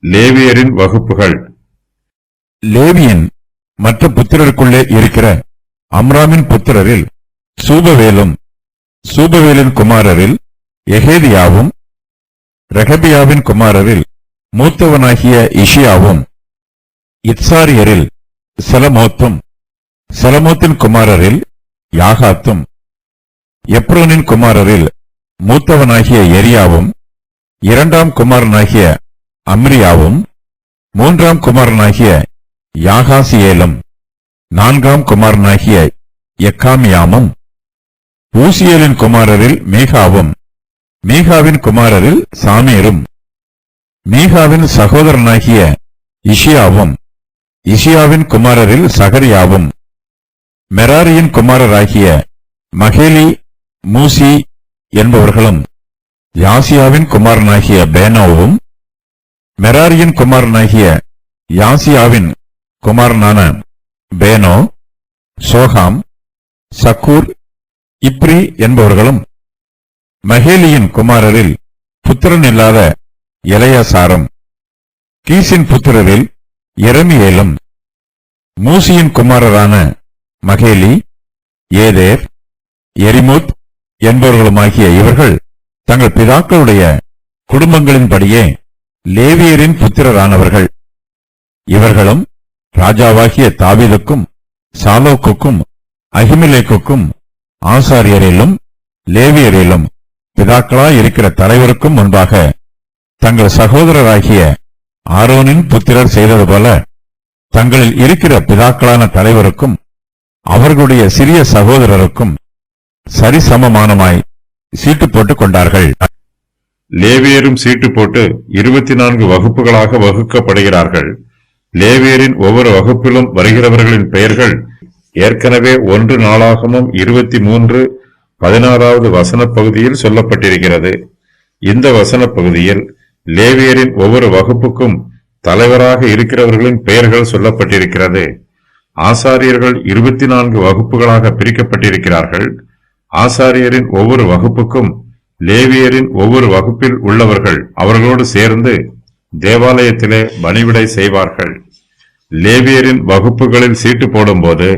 லேவியரின் வகுப்புகள். லேவியின் மற்ற புத்திரருக்குள்ளே இருக்கிற அம்ராமின் புத்திரரில் சூபவேலும், சூபவேலின் குமாரரில் எகேதியாவும், ரெகபியாவின் குமாரரில் மூத்தவனாகிய இஷியாவும், இத்சாரியரில் செலமோத்தும், செலமோத்தின் குமாரரில் யாகாத்தும், எப்ரோனின் குமாரரில் மூத்தவனாகிய எரியாவும், இரண்டாம் குமாரனாகிய அம்ரியாவும், மூன்றாம் குமாரனாகிய யாகாசியேலும், நான்காம் குமாரனாகிய எக்காமியாமும், ஊசியேலின் குமாரரில் மீகாவும், மீகாவின் குமாரரில் சாமீரும், மீகாவின் சகோதரனாகிய இஷியாவும், இஷியாவின் குமாரரில் சகரியாவும், மெராரியின் குமாரராகிய மகேலி, மூசி என்பவர்களும், யாசியாவின் குமாரனாகிய பேனோவும், மெராரியின் குமாரனாகிய யாசியாவின் குமாரனான பேனோ, சோகாம், சக்கூர், இப்ரி என்பவர்களும், மகேலியின் குமாரரில் புத்திரன் இல்லாத எலையாசாரும், கீசின் புத்திரரில் எரமியேலும், மூசியின் குமாரரான மகேலி, ஏதேர், எரிமுத் என்பவர்களுமாகிய இவர்கள் தங்கள் பிதாக்களுடைய குடும்பங்களின்படியே லேவியரின் புத்திரரானவர்கள். இவர்களும் ராஜாவாகிய தாவீதுக்கும் சாலோக்குக்கும் அகிமிலேக்குக்கும் ஆசாரியரிலும் லேவியரிலும் பிதாக்களாயிருக்கிற தலைவருக்கும் முன்பாக தங்கள் சகோதரராகிய ஆரோனின் புத்திரர் செய்தது போல தங்களில் இருக்கிற பிதாக்களான தலைவருக்கும் அவர்களுடைய சிறிய சகோதரருக்கும் சரிசமமானமாய் சீட்டு போட்டுக் கொண்டார்கள். லேவியரும் சீட்டு போட்டு 24 வகுப்புகளாக வகுக்கப்படுகிறார்கள். லேவியரின் ஒவ்வொரு வகுப்பிலும் வருகிறவர்களின் பெயர்கள் ஏற்கனவே 1 நாளாகமம் 23:16 வசன பகுதியில் சொல்லப்பட்டிருக்கிறது. இந்த வசன பகுதியில் லேவியரின் ஒவ்வொரு வகுப்புக்கும் தலைவராக இருக்கிறவர்களின் பெயர்கள் சொல்லப்பட்டிருக்கிறது. ஆசாரியர்கள் 24 வகுப்புகளாக பிரிக்கப்பட்டிருக்கிறார்கள். ஆசாரியரின் ஒவ்வொரு வகுப்புக்கும் லேவியரின் ஒவ்வொரு வகுப்பில் உள்ளவர்கள் அவர்களோடு சேர்ந்து தேவாலயத்திலே பணிவிடை செய்வார்கள். லேவியரின் வகுப்புகளில் சீட்டு போடும்போது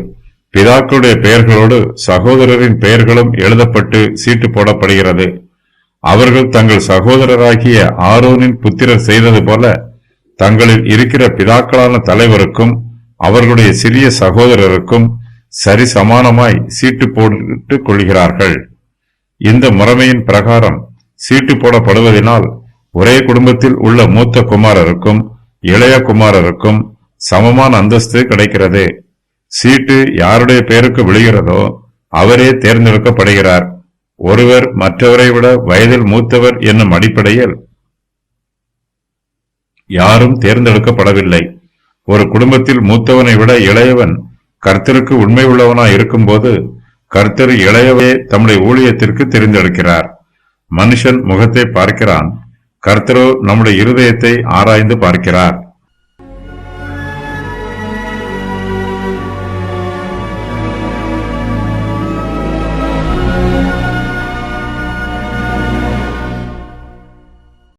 பிதாக்களுடைய பெயர்களோடு சகோதரரின் பெயர்களும் எழுதப்பட்டு சீட்டு போடப்படுகிறது. அவர்கள் தங்கள் சகோதரராகிய ஆரோனின் புத்திரர் செய்தது போல தங்களில் இருக்கிற பிதாக்களான தலைவருக்கும் அவர்களுடைய சிறிய சகோதரருக்கும் சரிசமானமாய் சீட்டு போட்டுக் கொள்கிறார்கள். இந்த முறைமையின் பிரகாரம் சீட்டு போடப்படுவதனால் ஒரே குடும்பத்தில் உள்ள மூத்த குமாரருக்கும் இளைய குமாரருக்கும் சமமான அந்தஸ்து கிடைக்கிறது. சீட்டு யாருடைய பெயருக்கு விழுகிறதோ அவரே தேர்ந்தெடுக்கப்படுகிறார். ஒருவர் மற்றவரை விட வயதில் மூத்தவர் என்னும் அடிப்படையில் யாரும் தேர்ந்தெடுக்கப்படவில்லை. ஒரு குடும்பத்தில் மூத்தவனை விட இளையவன் கர்த்தருக்கு உண்மை உள்ளவனாய் இருக்கும்போது கர்த்தர் இளையவே தம்முடைய ஊழியத்திற்கு தெரிந்தெடுக்கிறார். மனுஷன் முகத்தை பார்க்கிறான், கர்த்தரோ நம்முடைய இருதயத்தை ஆராய்ந்து பார்க்கிறார்.